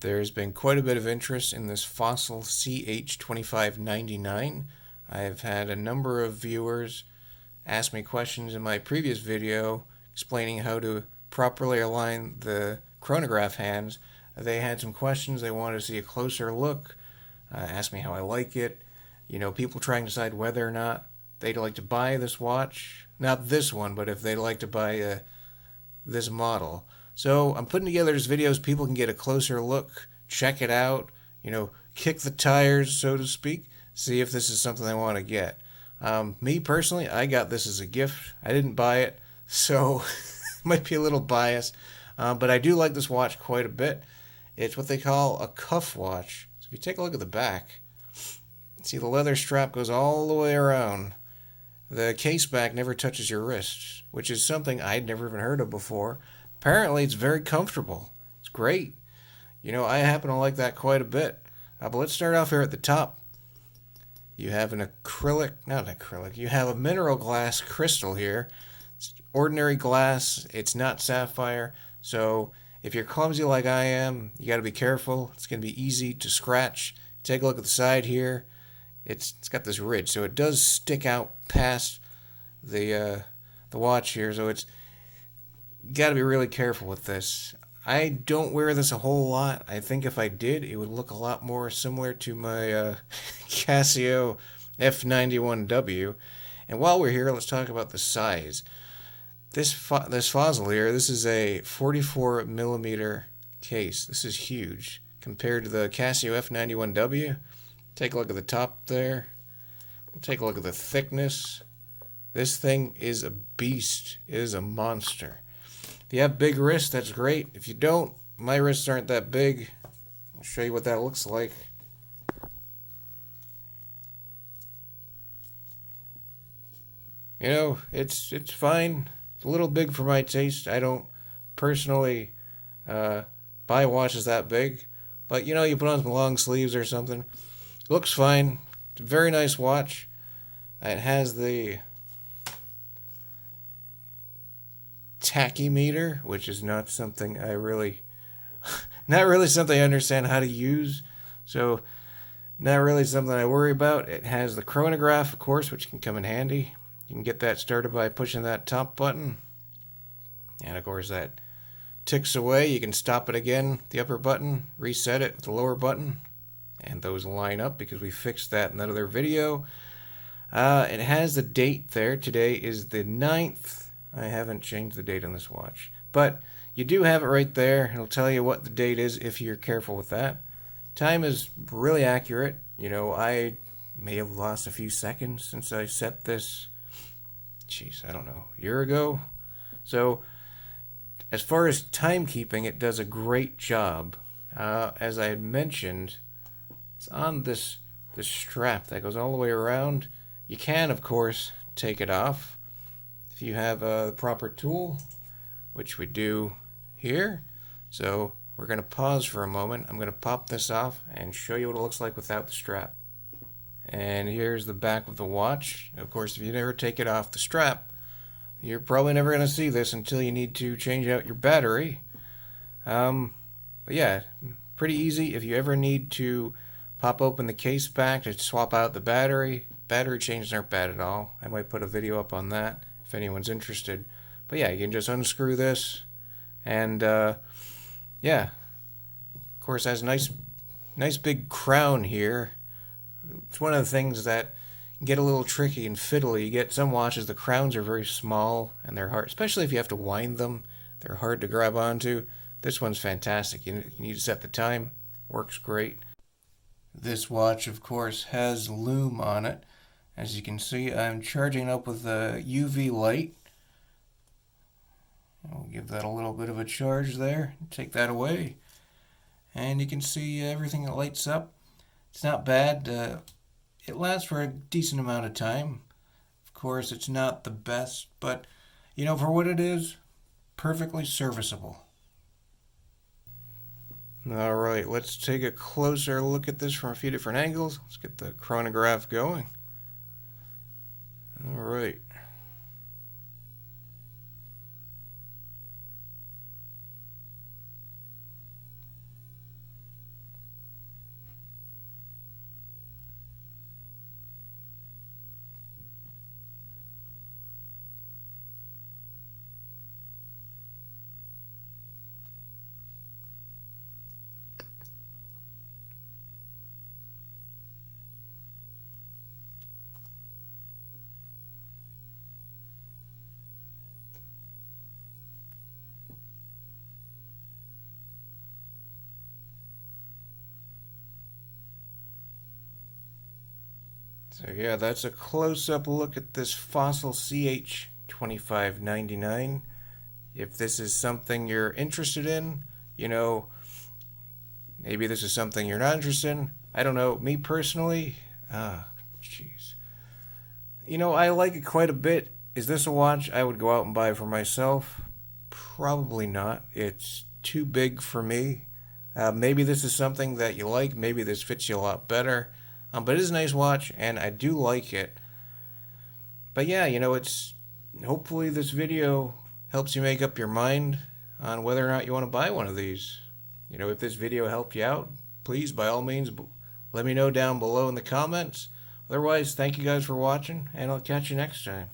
There's been quite a bit of interest in this fossil CH-2599. I've had a number of viewers ask me questions in my previous video explaining how to properly align the chronograph hands. They had some questions. They wanted to see a closer look, ask me how I like it. You know, people trying to decide whether or not they'd like to buy this watch. Not this one, but if they'd like to buy this model. So I'm putting together these videos people can get a closer look, check it out, you know, kick the tires, so to speak, see if this is something they want to get. Me personally, I got this as a gift. I didn't buy it, so might be a little biased, but I do like this watch quite a bit. It's what they call a cuff watch. So if you take a look at the back, see the leather strap goes all the way around. The case back never touches your wrist, which is something I'd never even heard of before. Apparently, it's very comfortable. It's great. You know, I happen to like that quite a bit. But let's start off here at the top. You have an you have a mineral glass crystal here. It's ordinary glass. It's not sapphire. So if you're clumsy like I am, you got to be careful. It's going to be easy to scratch. Take a look at the side here. It's got this ridge, so it does stick out past the watch here. So it's got to be really careful with this. I don't wear this a whole lot. I think if I did, it would look a lot more similar to my Casio F91W. And while we're here, let's talk about the size. This fossil here, this is a 44 millimeter case. This is huge compared to the Casio F91W. Take a look at the top there. Take a look at the thickness. This thing is a beast. It is a monster. If you have big wrists, that's great. If you don't, my wrists aren't that big. I'll show you what that looks like. You know, it's fine. It's a little big for my taste. I don't personally buy watches that big. But, you know, you put on some long sleeves or something. Looks fine. It's a very nice watch. It has the tachymeter, which is not something I really understand how to use. So, not really something I worry about. It has the chronograph, of course, which can come in handy. You can get that started by pushing that top button. And, of course, that ticks away. You can stop it again, the upper button, reset it with the lower button. And those line up because we fixed that in another video. It has the date there. Today is the 9th. I haven't changed the date on this watch. But you do have it right there. It'll tell you what the date is if you're careful with that. Time is really accurate. You know, I may have lost a few seconds since I set this, I don't know, a year ago. So as far as timekeeping, it does a great job. As I had mentioned, it's on this strap that goes all the way around. You can, of course, take it off if you have the proper tool, which we do here. So we're going to pause for a moment. I'm going to pop this off and show you what it looks like without the strap. And here's the back of the watch. Of course, if you never take it off the strap, you're probably never going to see this until you need to change out your battery. But yeah, pretty easy. If you ever need to pop open the case back to swap out the battery changes aren't bad at all. I might put a video up on that if anyone's interested. But yeah, you can just unscrew this, and yeah, of course, it has a nice big crown here. It's one of the things that get a little tricky and fiddly. You get some watches, the crowns are very small and they're hard, especially if you have to wind them. They're hard to grab onto. This one's fantastic. You need to set the time. Works great. This watch, of course, has Lume on it. As you can see, I'm charging up with a UV light. I'll give that a little bit of a charge there. Take that away. And you can see everything that lights up. It's not bad. It lasts for a decent amount of time. Of course, it's not the best, but, you know, for what it is, perfectly serviceable. All right, let's take a closer look at this from a few different angles. Let's get the chronograph going. All right. So yeah, that's a close-up look at this fossil CH-2599. If this is something you're interested in, you know, maybe this is something you're not interested in. I don't know. Me personally, jeez. I like it quite a bit. Is this a watch I would go out and buy for myself? Probably not. It's too big for me. Maybe this is something that you like. Maybe this fits you a lot better. But it is a nice watch, and I do like it. But yeah, it's hopefully this video helps you make up your mind on whether or not you want to buy one of these. If this video helped you out, please, by all means, let me know down below in the comments. Otherwise, thank you guys for watching, and I'll catch you next time.